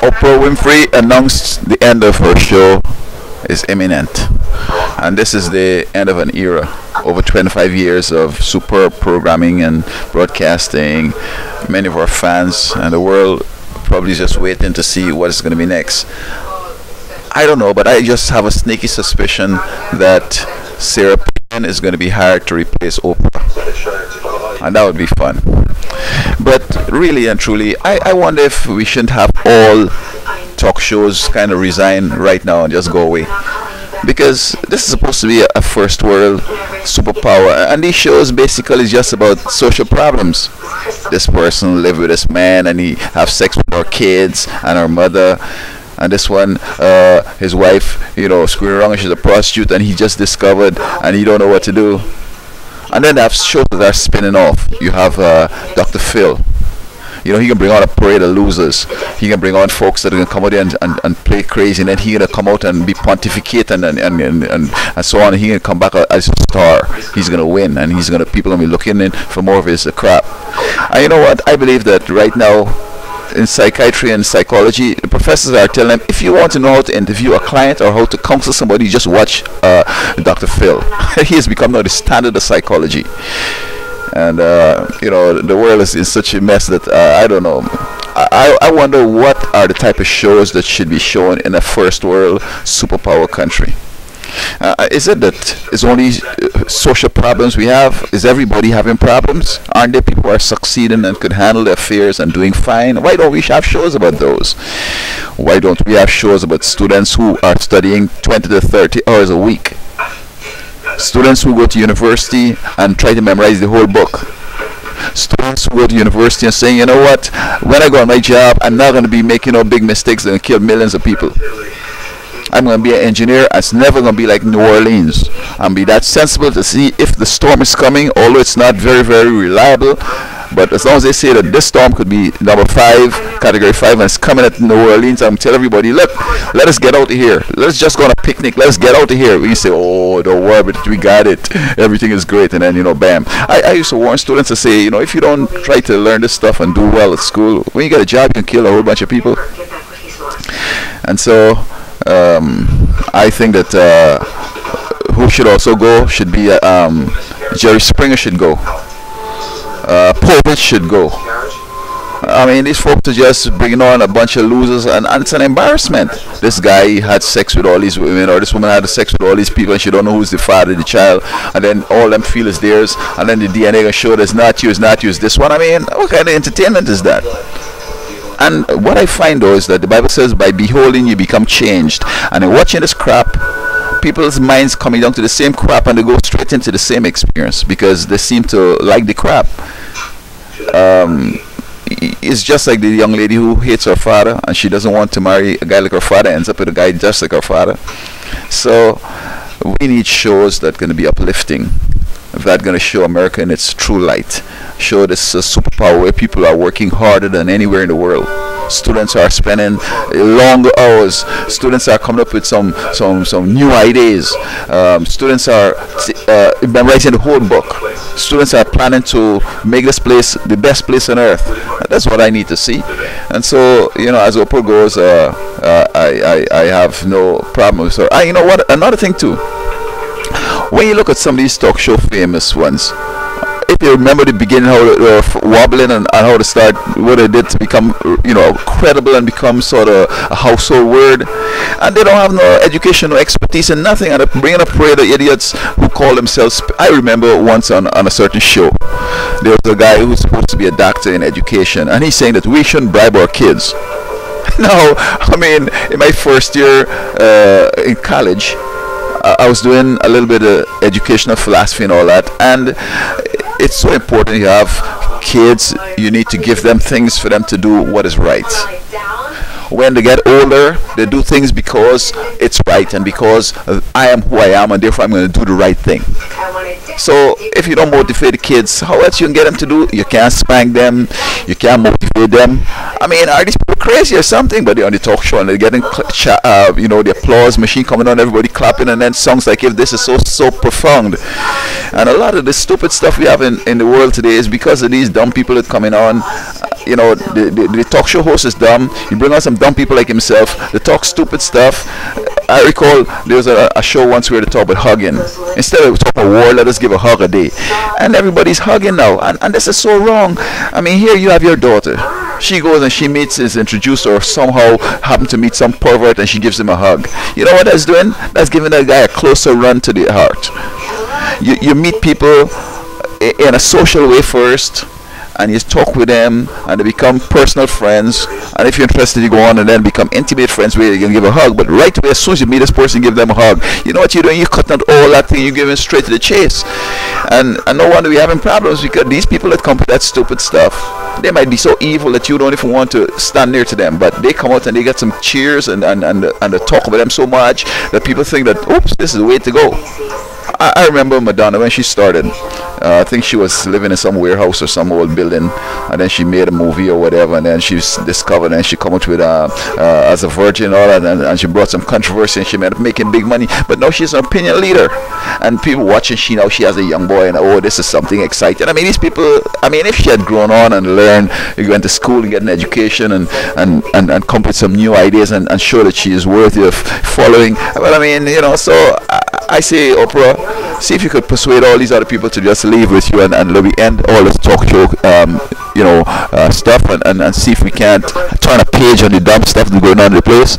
Oprah Winfrey announced the end of her show is imminent. And this is the end of an era. Over 25 years of superb programming and broadcasting. Many of our fans and the world probably just waiting to see what is going to be next. I don't know, but I just have a sneaky suspicion that Sarah Palin is going to be hired to replace Oprah. And that would be fun. But really and truly, I wonder if we shouldn't have all talk shows kind of resign right now and just go away. Because this is supposed to be a first world superpower, and these shows basically is just about social problems. This person lived with this man and he have sex with her kids and her mother, and this one his wife, screwing around and she's a prostitute, and he just discovered and he don't know what to do. And then they have shows that are spinning off. You have Dr. Phil. He can bring out a parade of losers. He can bring on folks that are going to come out there and play crazy, and then he's going to come out and be pontificate and so on. He's going to come back as a star. He's going to win, and people going to be looking in for more of his crap. And you know what? I believe that right now in psychiatry and psychology, the professors are telling them, if you want to know how to interview a client or how to counsel somebody, just watch Dr. Phil. He has become now the standard of psychology. And the world is in such a mess that I don't know. I wonder what are the type of shows that should be shown in a first world superpower country. Is it that it's only social problems we have? Is everybody having problems? Aren't there people who are succeeding and could handle their affairs and doing fine? Why don't we have shows about those? Why don't we have shows about students who are studying 20 to 30 hours a week? Students who go to university and try to memorize the whole book. Students who go to university and saying, you know what, when I go on my job, I'm not going to be making no big mistakes that will kill millions of people. I'm going to be an engineer. It's never going to be like New Orleans. I'm be that sensible to see if the storm is coming, although it's not very, very reliable. But as long as they say that this storm could be number 5, category 5, and it's coming at New Orleans, I'm telling everybody, look, let us get out of here. Let's just go on a picnic. Let's get out of here. We say, oh, don't worry, but we got it. Everything is great. And then, bam. I used to warn students to say, if you don't try to learn this stuff and do well at school, when you get a job, you can kill a whole bunch of people. And so I think that who should also go should be Jerry Springer should go. Povich should go. I mean, these folks are just bringing on a bunch of losers, and it's an embarrassment. This guy had sex with all these women, or this woman had sex with all these people, and she don't know who's the father of the child, and then all them feel is theirs, and then the DNA gonna show that it's not you, it's this one. I mean, what kind of entertainment is that? And what I find though is that the Bible says, by beholding you become changed, and in watching this crap, people's minds coming down to the same crap, and they go straight into the same experience because they seem to like the crap. It's just like the young lady who hates her father and she doesn't want to marry a guy like her father, ends up with a guy just like her father. So we need shows that are going to be uplifting, that are going to show America in its true light, show this superpower where people are working harder than anywhere in the world. Students are spending longer hours. Students are coming up with some new ideas. Students are memorizing the whole book. Students are planning to make this place the best place on earth. That's what I need to see. And so, as Oprah goes, I have no problem with her. You know what? Another thing too. When you look at some of these talk show famous ones, if you remember the beginning, how they were wobbling and how to start, what they did to become, credible and become sort of a household word, and they don't have no education, no expertise, and nothing, and they're bringing up parade of idiots who call themselves. I remember once on a certain show, there was a guy who's supposed to be a doctor in education, and he's saying that we shouldn't bribe our kids. Now, I mean, in my first year in college, I was doing a little bit of educational philosophy and all that, and it's so important you have kids. You need to give them things for them to do what is right. When they get older, they do things because it's right and because I am who I am, and therefore I'm going to do the right thing. So if you don't motivate the kids, how else you can get them to do? You can't spank them, you can't motivate them. I mean, are these people crazy or something? But they're on the talk show and they're getting the applause machine coming on, everybody clapping, and then songs like "If This Is So profound." And a lot of the stupid stuff we have in the world today is because of these dumb people that coming on. the talk show host is dumb. You bring on some dumb people like himself. They talk stupid stuff. I recall there was a show once where they talk about hugging. Instead of talking about war, let us give a hug a day. And everybody's hugging now. And this is so wrong. I mean, here you have your daughter. She goes and she meets, is introduced, or somehow happen to meet some pervert, and she gives him a hug. You know what that's doing? That's giving that guy a closer run to the heart. You meet people in a social way first, and you talk with them, and they become personal friends. And if you're interested, you go on and then become intimate friends where you can give a hug. But right away, as soon as you meet this person, give them a hug. You know what you're doing? You're cutting out all that thing. You're giving straight to the chase. And no wonder we're having problems, because these people that come with that stupid stuff, they might be so evil that you don't even want to stand near to them. But they come out and they get some cheers and they talk about them so much that people think that, oops, this is the way to go. I remember Madonna when she started. I think she was living in some warehouse or some old building, and then she made a movie or whatever, and then she's discovered, and she come out with as a virgin and all that, and she brought some controversy, and she ended up making big money. But now she's an opinion leader, and people watching, she has a young boy, and oh, this is something exciting. I mean, these people, I mean, if she had grown on and learned, you went to school and get an education and come up with some new ideas and show that she is worthy of following. Well, I mean, so I say, Oprah, see if you could persuade all these other people to just leave with you, and let me end all this talk show stuff, and see if we can't turn a page on the dumb stuff that's going on in the place.